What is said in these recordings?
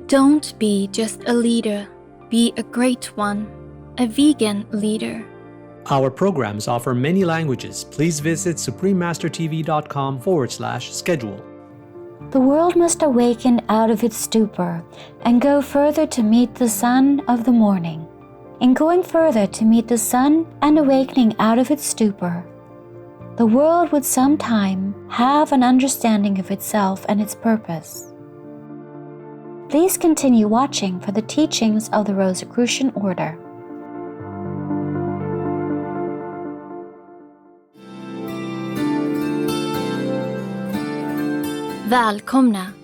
Don't be just a leader, be a great one, a vegan leader. Our programs offer many languages. Please visit suprememastertv.com/schedule. The world must awaken out of its stupor and go further to meet the sun of the morning. In going further to meet the sun and awakening out of its stupor, the world would sometime have an understanding of itself and its purpose. Please continue watching for the teachings of the Rosicrucian order. Välkomna!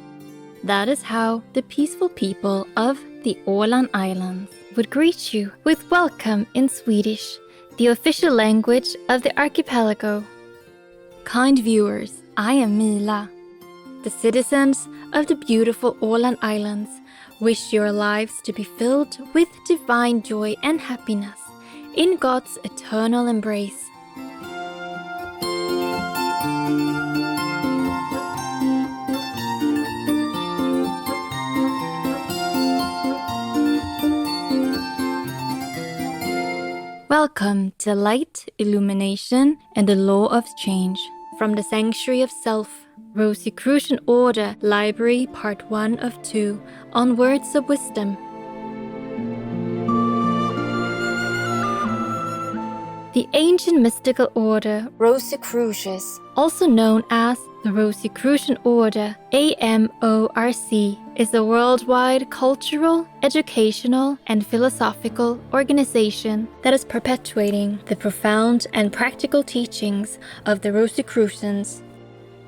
That is how the peaceful people of the Åland Islands would greet you with welcome in Swedish, the official language of the archipelago. Kind viewers, I am Mila. The citizens of the beautiful Åland Islands wish your lives to be filled with divine joy and happiness in God's eternal embrace. Welcome to Light, Illumination, and the Law of Change from the Sanctuary of Self, Rosicrucian Order, Library, Part 1 of 2, on Words of Wisdom. The ancient mystical order Rosicrucius, also known as the Rosicrucian Order, AMORC, is a worldwide cultural, educational, and philosophical organization that is perpetuating the profound and practical teachings of the Rosicrucians.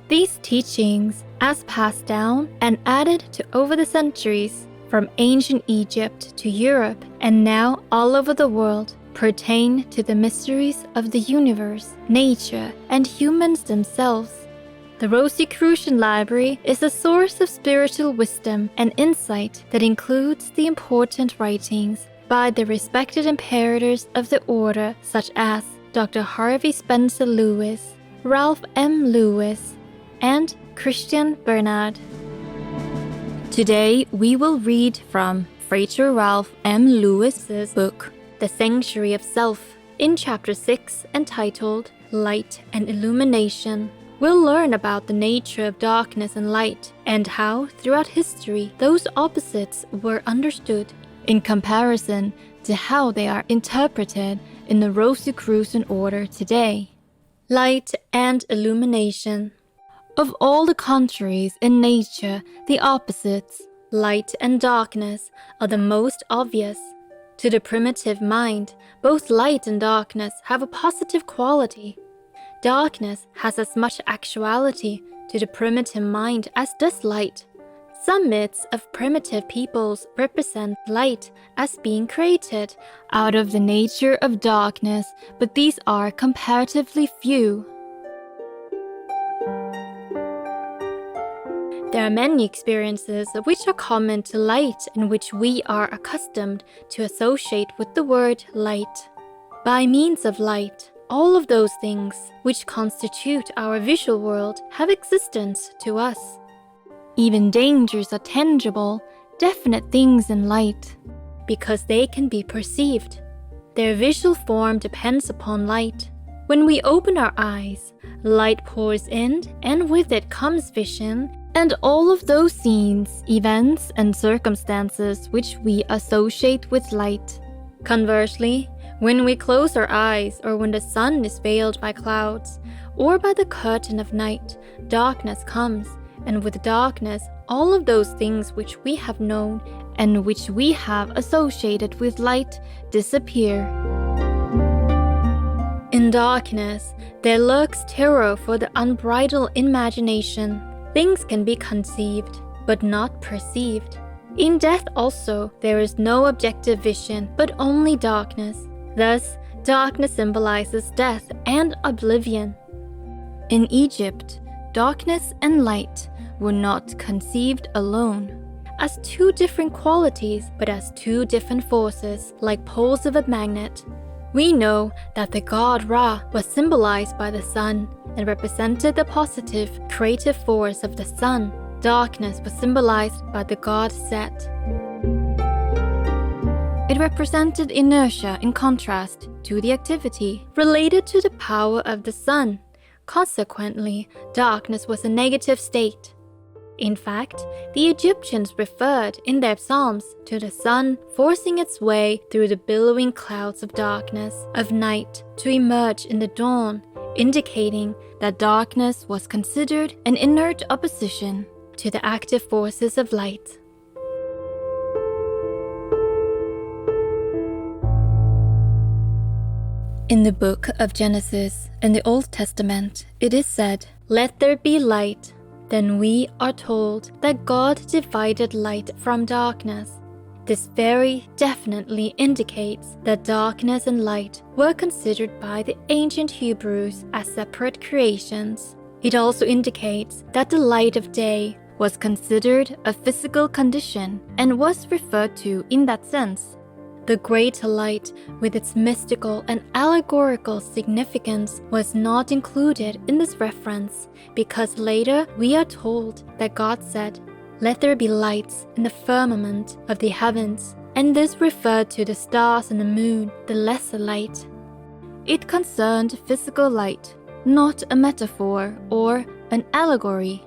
These teachings, as passed down and added to over the centuries, from ancient Egypt to Europe and now all over the world, pertain to the mysteries of the universe, nature, and humans themselves. The Rosicrucian Library is a source of spiritual wisdom and insight that includes the important writings by the respected imperators of the order, such as Dr. Harvey Spencer Lewis, Ralph M. Lewis, and Christian Bernard. Today we will read from Frater Ralph M. Lewis's book, The Sanctuary of Self, in Chapter 6 entitled Light and Illumination. We'll learn about the nature of darkness and light and how, throughout history, those opposites were understood in comparison to how they are interpreted in the Rosicrucian order today. Light and illumination. Of all the contraries in nature, the opposites, light and darkness, are the most obvious. To the primitive mind, both light and darkness have a positive quality. Darkness has as much actuality to the primitive mind as does light. Some myths of primitive peoples represent light as being created out of the nature of darkness, but these are comparatively few. There are many experiences which are common to light and which we are accustomed to associate with the word light. By means of light, all of those things which constitute our visual world have existence to us. Even dangers are tangible, definite things in light, because they can be perceived. Their visual form depends upon light. When we open our eyes, light pours in, and with it comes vision, and all of those scenes, events, and circumstances which we associate with light. Conversely, when we close our eyes, or when the sun is veiled by clouds, or by the curtain of night, darkness comes, and with darkness, all of those things which we have known and which we have associated with light disappear. In darkness, there lurks terror for the unbridled imagination. Things can be conceived, but not perceived. In death also, there is no objective vision, but only darkness. Thus, darkness symbolizes death and oblivion. In Egypt, darkness and light were not conceived alone, as two different qualities, but as two different forces, like poles of a magnet. We know that the god Ra was symbolized by the sun and represented the positive, creative force of the sun. darkness was symbolized by the god Set. It represented inertia in contrast to the activity related to the power of the sun. Consequently, darkness was a negative state. In fact, the Egyptians referred in their psalms to the sun forcing its way through the billowing clouds of darkness of night to emerge in the dawn, indicating that darkness was considered an inert opposition to the active forces of light. In the book of Genesis, in the Old Testament, it is said, "Let there be light." Then we are told that God divided light from darkness. This very definitely indicates that darkness and light were considered by the ancient Hebrews as separate creations. It also indicates that the light of day was considered a physical condition and was referred to in that sense. The greater light, with its mystical and allegorical significance, was not included in this reference because later we are told that God said, "Let there be lights in the firmament of the heavens," and this referred to the stars and the moon, the lesser light. It concerned physical light, not a metaphor or an allegory.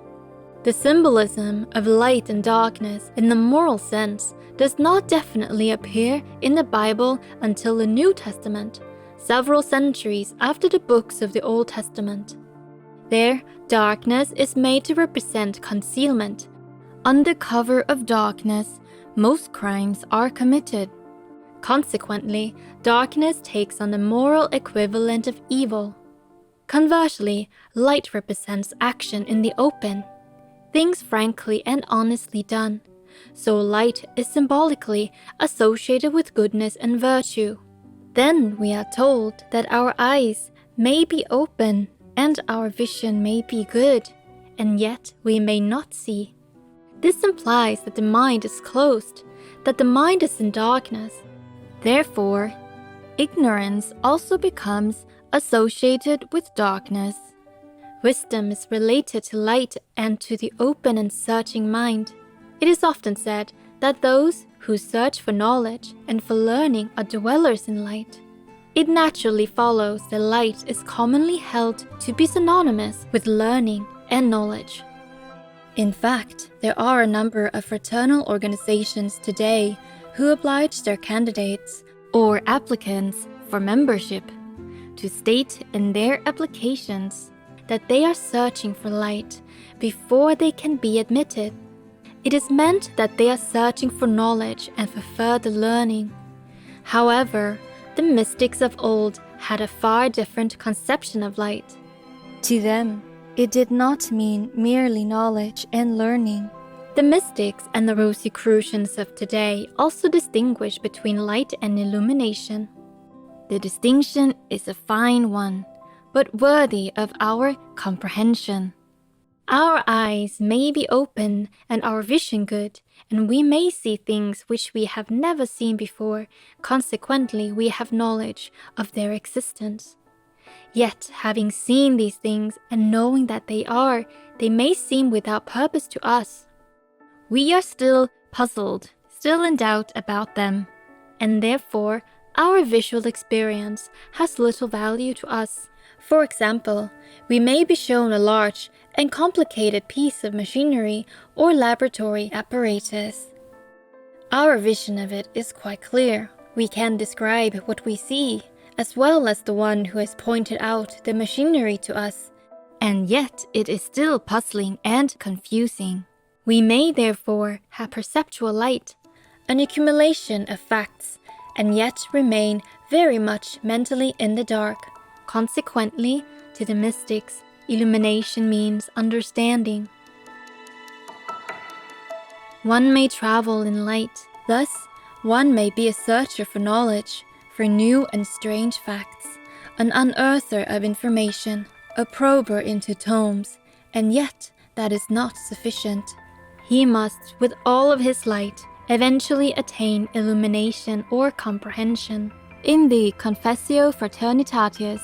The symbolism of light and darkness in the moral sense does not definitely appear in the Bible until the New Testament, several centuries after the books of the Old Testament. There, darkness is made to represent concealment. Under cover of darkness, most crimes are committed. Consequently, darkness takes on the moral equivalent of evil. Conversely, light represents action in the open, things frankly and honestly done. So light is symbolically associated with goodness and virtue. Then we are told that our eyes may be open and our vision may be good, and yet we may not see. This implies that the mind is closed, that the mind is in darkness. Therefore, ignorance also becomes associated with darkness. Wisdom is related to light and to the open and searching mind. It is often said that those who search for knowledge and for learning are dwellers in light. It naturally follows that light is commonly held to be synonymous with learning and knowledge. In fact, there are a number of fraternal organizations today who oblige their candidates or applicants for membership to state in their applications that they are searching for light before they can be admitted. It is meant that they are searching for knowledge and for further learning. However, the mystics of old had a far different conception of light. To them, it did not mean merely knowledge and learning. The mystics and the Rosicrucians of today also distinguish between light and illumination. The distinction is a fine one, but worthy of our comprehension. Our eyes may be open and our vision good, and we may see things which we have never seen before. Consequently, we have knowledge of their existence. Yet, having seen these things and knowing that they may seem without purpose to us. We are still puzzled, still in doubt about them, and therefore our visual experience has little value to us. For example, we may be shown a large and complicated piece of machinery or laboratory apparatus. Our vision of it is quite clear. We can describe what we see, as well as the one who has pointed out the machinery to us, and yet it is still puzzling and confusing. We may therefore have perceptual light, an accumulation of facts, and yet remain very much mentally in the dark. Consequently, to the mystics, illumination means understanding. One may travel in light, thus one may be a searcher for knowledge, for new and strange facts, an unearther of information, a prober into tomes, and yet that is not sufficient. He must, with all of his light, eventually attain illumination or comprehension. In the Confessio Fraternitatis,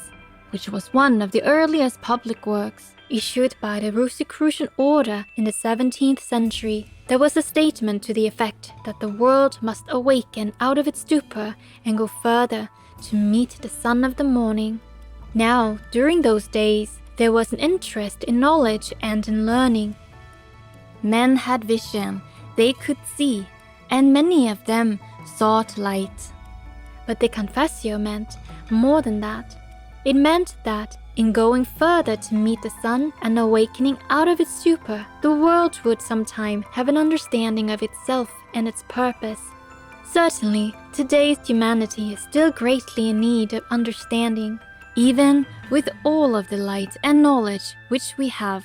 which was one of the earliest public works, issued by the Rosicrucian order in the 17th century, there was a statement to the effect that the world must awaken out of its stupor and go further to meet the sun of the morning. Now, during those days, there was an interest in knowledge and in learning. Men had vision, they could see, and many of them sought light. But the Confessio meant more than that. It meant that in going further to meet the sun and awakening out of its stupor, the world would sometime have an understanding of itself and its purpose. Certainly, today's humanity is still greatly in need of understanding, even with all of the light and knowledge which we have.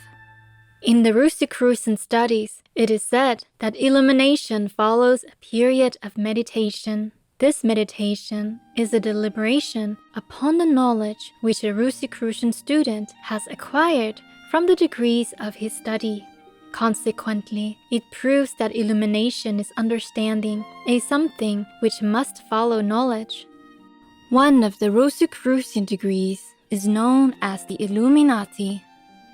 In the Rosicrucian studies, it is said that illumination follows a period of meditation. This meditation is a deliberation upon the knowledge which a Rosicrucian student has acquired from the degrees of his study. Consequently, it proves that illumination is understanding, a something which must follow knowledge. One of the Rosicrucian degrees is known as the Illuminati.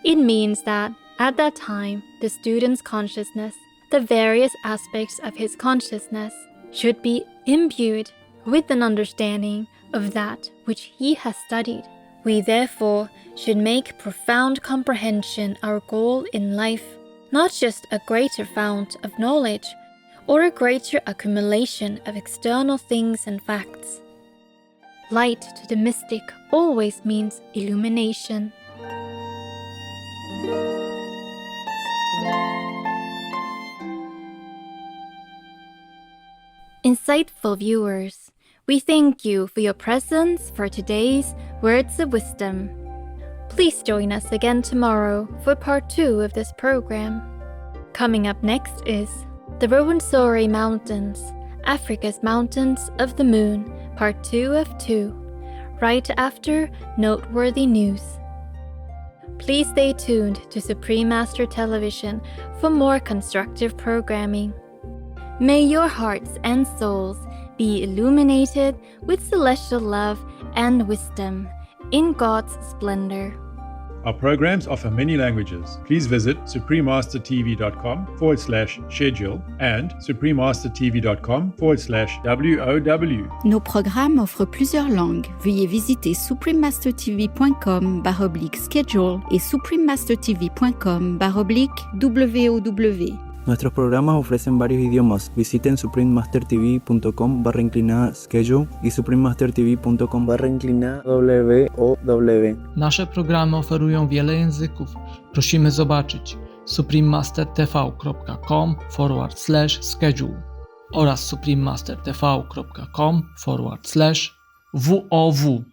It means that, at that time, the student's consciousness, the various aspects of his consciousness, should be imbued with an understanding of that which he has studied. We therefore should make profound comprehension our goal in life, not just a greater fount of knowledge or a greater accumulation of external things and facts. Light to the mystic always means illumination. Insightful viewers, we thank you for your presence for today's Words of Wisdom. Please join us again tomorrow for part 2 of this program. Coming up next is the Rwenzori Mountains, Africa's Mountains of the Moon, part 2 of 2, right after Noteworthy News. Please stay tuned to Supreme Master Television for more constructive programming. May your hearts and souls be illuminated with celestial love and wisdom in God's splendor. Our programs offer many languages. Please visit suprememastertv.com/schedule and suprememastertv.com/WOW. Nos programmes offrent plusieurs langues. Veuillez visiter suprememastertv.com/schedule et suprememastertv.com/WOW. Nuestros programas ofrecen varios idiomas. Visiten suprememastertv.com/schedule i suprememastertv.com/WOW. Nasze programy oferują wiele języków. Prosimy zobaczyć suprememastertv.com/schedule oraz suprememastertv.com/WOW.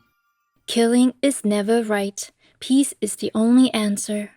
Killing is never right. Peace is the only answer.